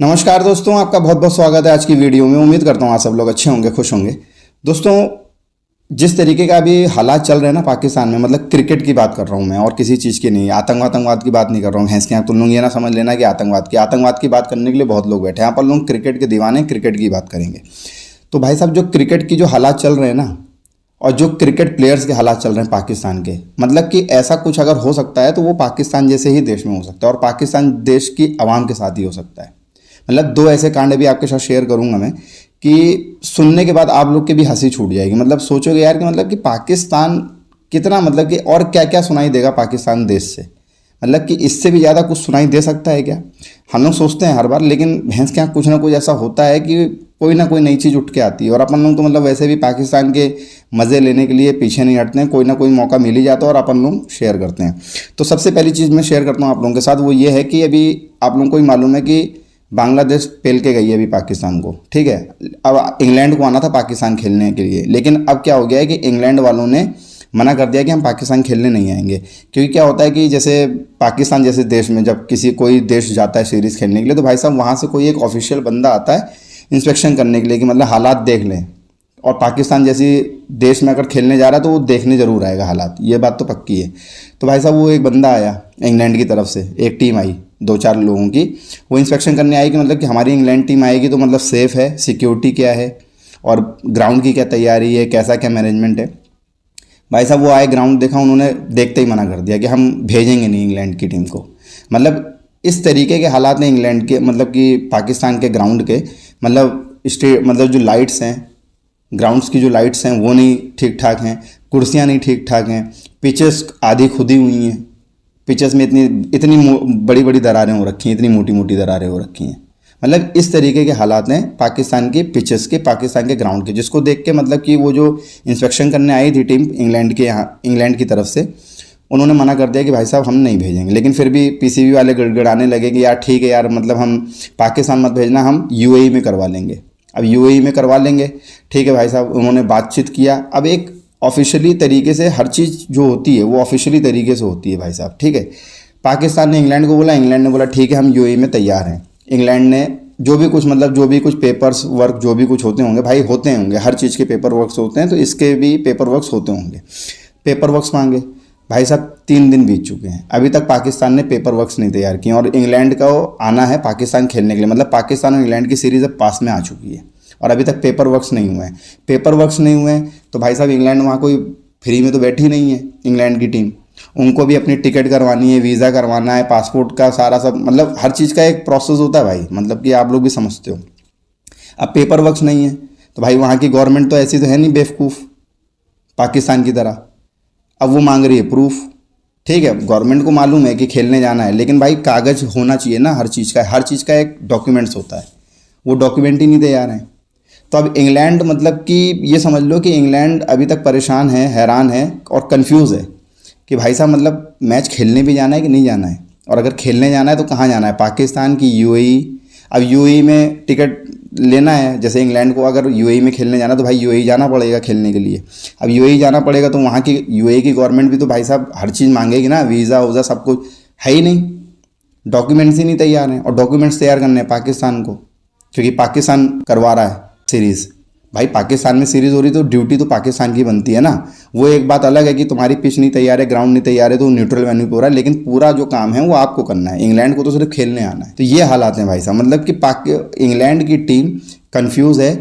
नमस्कार दोस्तों, आपका बहुत बहुत स्वागत है आज की वीडियो में। उम्मीद करता हूँ आप सब लोग अच्छे होंगे, खुश होंगे। दोस्तों, जिस तरीके का अभी हालात चल रहे हैं ना पाकिस्तान में, मतलब क्रिकेट की बात कर रहा हूँ मैं और किसी चीज़ की नहीं। आतंकवाद की बात नहीं कर रहा हूँ भैंस के यहाँ। तुम लोग ये ना समझ लेना कि आतंकवाद की बात करने के लिए बहुत लोग बैठे हैं। यहाँ पर लोग क्रिकेट के दीवाने, क्रिकेट की बात करेंगे। तो भाई साहब, जो क्रिकेट की जो हालात चल रहे हैं ना, और जो क्रिकेट प्लेयर्स के हालात चल रहे हैं पाकिस्तान के, मतलब कि ऐसा कुछ अगर हो सकता है तो वो पाकिस्तान जैसे ही देश में हो सकता है, और पाकिस्तान देश की आवाम के साथ ही हो सकता है। मतलब दो ऐसे कांड भी आपके साथ शेयर करूंगा मैं कि सुनने के बाद आप लोग की भी हंसी छूट जाएगी। मतलब सोचोगे यार कि मतलब कि पाकिस्तान कितना, मतलब कि और क्या क्या सुनाई देगा पाकिस्तान देश से। मतलब कि इससे भी ज़्यादा कुछ सुनाई दे सकता है क्या? हम लोग सोचते हैं हर बार, लेकिन भैंस के यहाँ कुछ ना कुछ ऐसा होता है कि कोई ना कोई नई चीज़ उठ के आती है। और अपन लोग तो मतलब वैसे भी पाकिस्तान के मज़े लेने के लिए पीछे नहीं हटते हैं। कोई ना कोई मौका मिल ही जाता है और अपन लोग शेयर करते हैं। तो सबसे पहली चीज़ मैं शेयर करता हूँ आप लोगों के साथ, वो ये है कि अभी आप लोगों को ही मालूम है कि बांग्लादेश पेल के गई है अभी पाकिस्तान को, ठीक है। अब इंग्लैंड को आना था पाकिस्तान खेलने के लिए, लेकिन अब क्या हो गया है कि इंग्लैंड वालों ने मना कर दिया कि हम पाकिस्तान खेलने नहीं आएंगे। क्योंकि क्या होता है कि जैसे पाकिस्तान जैसे देश में जब कोई देश जाता है सीरीज़ खेलने के लिए, तो भाई साहब वहाँ से कोई एक ऑफिशियल बंदा आता है इंस्पेक्शन करने के लिए कि मतलब हालात देख लें। और पाकिस्तान जैसी देश में अगर खेलने जा रहा है तो वो देखने ज़रूर आएगा हालात, ये बात तो पक्की है। तो भाई साहब, वो एक बंदा आया इंग्लैंड की तरफ से, एक टीम आई 2-4 लोगों की, वो इंस्पेक्शन करने आई कि मतलब कि हमारी इंग्लैंड टीम आएगी तो मतलब सेफ़ है, सिक्योरिटी क्या है और ग्राउंड की क्या तैयारी है, कैसा क्या मैनेजमेंट है। भाई साहब, वो आए, ग्राउंड देखा, उन्होंने देखते ही मना कर दिया कि हम भेजेंगे नहीं इंग्लैंड की टीम को। मतलब इस तरीके के हालात हैं इंग्लैंड के, मतलब कि पाकिस्तान के ग्राउंड के। मतलब जो लाइट्स हैं, ग्राउंड्स की जो लाइट्स हैं वो नहीं ठीक ठाक हैं, कुर्सियाँ नहीं ठीक ठाक हैं, पिचेस आधी खुदी हुई हैं, पिचेस में इतनी इतनी बड़ी बड़ी दरारें हो रखी हैं, इतनी मोटी मोटी दरारें हो रखी हैं। मतलब इस तरीके के हालात हैं पाकिस्तान के पिचेस के, पाकिस्तान के ग्राउंड के, जिसको देख के मतलब कि वो जो इंस्पेक्शन करने आई थी टीम इंग्लैंड के यहाँ, इंग्लैंड की तरफ से, उन्होंने मना कर दिया कि भाई साहब हम नहीं भेजेंगे। लेकिन फिर भी पीसीबी वाले गड़गड़ाने लगे कि यार ठीक है यार, मतलब हम पाकिस्तान मत भेजना, हम यूएई में करवा लेंगे। अब यूएई में करवा लेंगे, ठीक है भाई साहब। उन्होंने बातचीत किया। अब एक ऑफिशियली तरीके से हर चीज़ जो होती है वो ऑफिशियली तरीके से होती है भाई साहब, ठीक है। पाकिस्तान ने इंग्लैंड को बोला, इंग्लैंड ने बोला ठीक है हम यूएई में तैयार हैं। इंग्लैंड ने जो भी कुछ पेपर्स वर्क जो भी कुछ होते होंगे भाई, होते होंगे, हर चीज़ के पेपर वर्क्स होते हैं, तो इसके भी पेपर वर्क्स होते होंगे। पेपर वर्क्स मांगे भाई साहब, 3 दिन बीत चुके हैं, अभी तक पाकिस्तान ने पेपर वर्क्स नहीं तैयार किए। और इंग्लैंड का आना है पाकिस्तान खेलने के लिए, मतलब पाकिस्तान और इंग्लैंड की सीरीज़ अब पास में आ चुकी है और अभी तक पेपर वर्क्स नहीं हुए हैं। पेपर वर्क्स नहीं हुए हैं तो भाई साहब इंग्लैंड वहाँ कोई फ्री में तो बैठी नहीं है इंग्लैंड की टीम। उनको भी अपनी टिकट करवानी है, वीज़ा करवाना है, पासपोर्ट का सारा सब, मतलब हर चीज़ का एक प्रोसेस होता है भाई, मतलब कि आप लोग भी समझते हो। अब पेपर वर्क्स नहीं है तो भाई वहाँ की गवर्नमेंट तो ऐसी तो है नहीं बेवकूफ़ पाकिस्तान की तरह। अब वो मांग रही है प्रूफ, ठीक है। गवर्नमेंट को मालूम है कि खेलने जाना है, लेकिन भाई कागज़ होना चाहिए ना, हर चीज़ का एक डॉक्यूमेंट्स होता है, वो डॉक्यूमेंट ही नहीं तैयार हैं। तो अब इंग्लैंड, मतलब कि ये समझ लो कि इंग्लैंड अभी तक परेशान है, हैरान है और कंफ्यूज है कि भाई साहब मतलब मैच खेलने भी जाना है कि नहीं जाना है, और अगर खेलने जाना है तो कहाँ जाना है, पाकिस्तान की यूएई। अब यूएई में टिकट लेना है, जैसे इंग्लैंड को अगर यूएई में खेलने जाना तो भाई यूएई जाना पड़ेगा खेलने के लिए। अब यूएई जाना पड़ेगा तो वहाँ की यूएई की गवर्नमेंट भी तो भाई साहब हर चीज़ मांगेगी ना, वीज़ा वूज़ा सब कुछ है ही नहीं, डॉक्यूमेंट्स ही नहीं तैयार हैं। और डॉक्यूमेंट्स तैयार करने हैं पाकिस्तान को, क्योंकि पाकिस्तान करवा रहा है सीरीज़। भाई पाकिस्तान में सीरीज़ हो रही तो ड्यूटी तो पाकिस्तान की बनती है ना। वो एक बात अलग है कि तुम्हारी पिच नहीं तैयार है, ग्राउंड नहीं तैयार है, तो न्यूट्रल वेन्यू पे हो रहा है, लेकिन पूरा जो काम है वो आपको करना है। इंग्लैंड को तो सिर्फ खेलने आना है। तो ये हालात हैं भाई साहब, मतलब कि इंग्लैंड की टीम कंफ्यूज है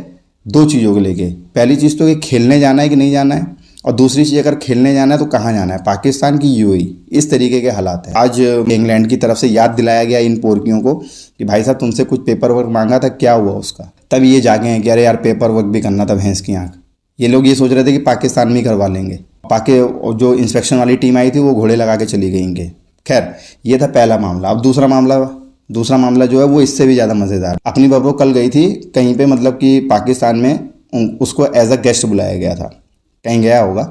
2 चीज़ों को लेके। पहली चीज़ तो कि खेलने जाना है कि नहीं जाना है, और दूसरी चीज़ अगर खेलने जाना है तो कहाँ जाना है, पाकिस्तान की यूएई। इस तरीके के हालात हैं। आज इंग्लैंड की तरफ से याद दिलाया गया इन पोरकियों को कि भाई साहब तुमसे कुछ पेपर वर्क मांगा था, क्या हुआ उसका। तब ये जागे हैं कि अरे यार पेपर वर्क भी करना था भैंस की आँख। ये लोग ये सोच रहे थे कि पाकिस्तान में ही करवा लेंगे। जो इंस्पेक्शन वाली टीम आई थी वो घोड़े लगा के चली गई इनके। खैर, ये था पहला मामला। अब दूसरा मामला जो है वो इससे भी ज़्यादा मज़ेदार। अपनी बब्रो कल गई थी कहीं पे, मतलब कि पाकिस्तान में उसको एज अ गेस्ट बुलाया गया था, कहीं गया होगा।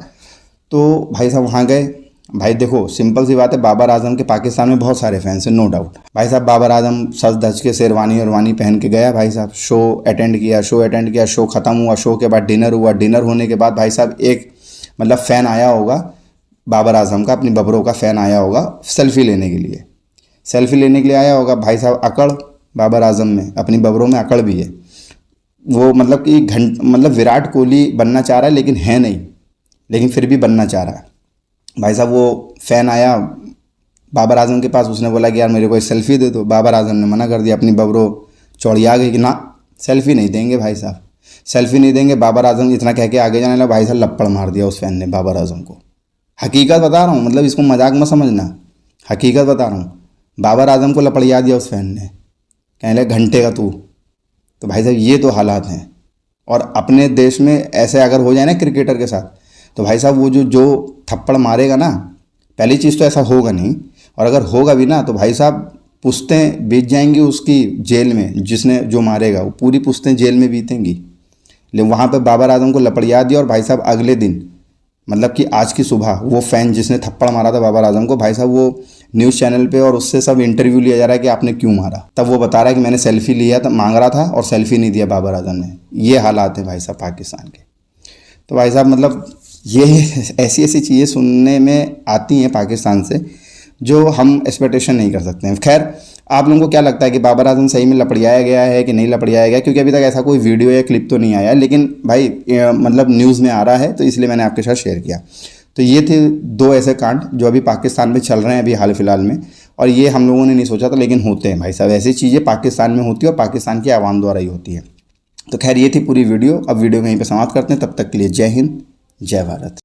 तो भाई साहब वहाँ गए। भाई देखो सिंपल सी बात है, बाबर आजम के पाकिस्तान में बहुत सारे फैंस हैं, नो डाउट। भाई साहब बाबर आजम सज धज के शेरवानी और पहन के गया भाई साहब, शो अटेंड किया, शो ख़त्म हुआ, शो के बाद डिनर हुआ, डिनर होने के बाद भाई साहब एक मतलब फ़ैन आया होगा बाबर आजम का, अपनी बबरों का फ़ैन आया होगा सेल्फ़ी लेने के लिए आया होगा। भाई साहब अकड़ बाबर आजम में, अपनी बबरों में अकड़ भी है। वो मतलब कि मतलब विराट कोहली बनना चाह रहा है लेकिन है नहीं, लेकिन फिर भी बनना चाह रहा है। भाई साहब वो फ़ैन आया बाबर आजम के पास, उसने बोला कि यार मेरे को एक सेल्फ़ी दे दो। बाबर आजम ने मना कर दिया, अपनी बबरों चौड़िया गई कि ना सेल्फ़ी नहीं देंगे भाई साहब, सेल्फ़ी नहीं देंगे। बाबर आजम इतना कह के आगे जाने लगा, भाई साहब लपड़ मार दिया उस फ़ैन ने बाबर आजम को। हकीकत बता रहा हूँ, मतलब इसको मजाक मत समझना, हकीकत बता रहा हूँ। बाबर आजम को लपड़िया दिया उस फ़ैन ने, कहने लगे घंटे का तू। तो भाई साहब ये तो हालात हैं। और अपने देश में ऐसे अगर हो जाए ना क्रिकेटर के साथ, तो भाई साहब वो जो थप्पड़ मारेगा ना, पहली चीज़ तो ऐसा होगा नहीं, और अगर होगा भी ना तो भाई साहब पुश्तें बीत जाएंगी उसकी जेल में, जिसने जो मारेगा वो पूरी पुश्तें जेल में बीतेंगी। लेकिन वहाँ पे बाबर आजम को लपड़िया दिया, और भाई साहब अगले दिन मतलब कि आज की सुबह वो फ़ैन जिसने थप्पड़ मारा था बाबर आजम को, भाई साहब वो न्यूज़ चैनल पे और उससे सब इंटरव्यू लिया जा रहा है कि आपने क्यों मारा। तब वो बता रहा है कि मैंने सेल्फ़ी लिया था, मांग रहा था और सेल्फ़ी नहीं दिया बाबर आजम ने। ये हालात हैं भाई साहब पाकिस्तान के। तो भाई साहब मतलब ये ऐसी ऐसी चीज़ें सुनने में आती हैं पाकिस्तान से जो हम एक्सपेक्टेशन नहीं कर सकते हैं। खैर, आप लोगों को क्या लगता है कि बाबर आजम सही में लपड़ियाया गया है कि नहीं लपड़ियाया गया? क्योंकि अभी तक ऐसा कोई वीडियो या क्लिप तो नहीं आया, लेकिन भाई मतलब न्यूज़ में आ रहा है तो इसलिए मैंने आपके साथ शेयर किया। तो ये थे दो ऐसे कांड जो अभी पाकिस्तान में चल रहे हैं अभी हाल फिलहाल में, और ये हम लोगों ने नहीं सोचा था, लेकिन होते हैं भाई साहब। ऐसी चीज़ें पाकिस्तान में होती है और पाकिस्तान की आवाम द्वारा ही होती है। तो खैर ये थी पूरी वीडियो। अब वीडियो कहीं पर समाप्त करते हैं, तब तक के लिए जय हिंद, जय भारत।